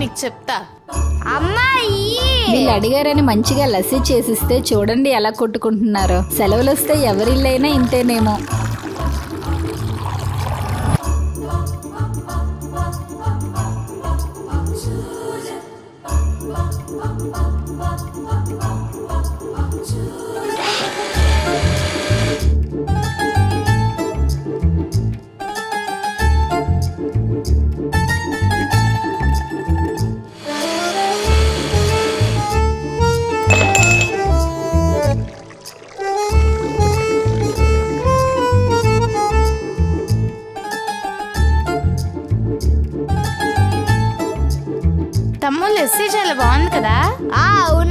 మీకు చెప్తా. అమ్మాయి వీళ్ళు అడిగారని మంచిగా లస్సీ చేసిస్తే చూడండి ఎలా కొట్టుకుంటున్నారో. సెలవులు వస్తే ఎవరిల్లైనా ఇంతేనేమో. తమ్ముళ్ళు లస్సీ చాలా బాగుంది కదా. అవును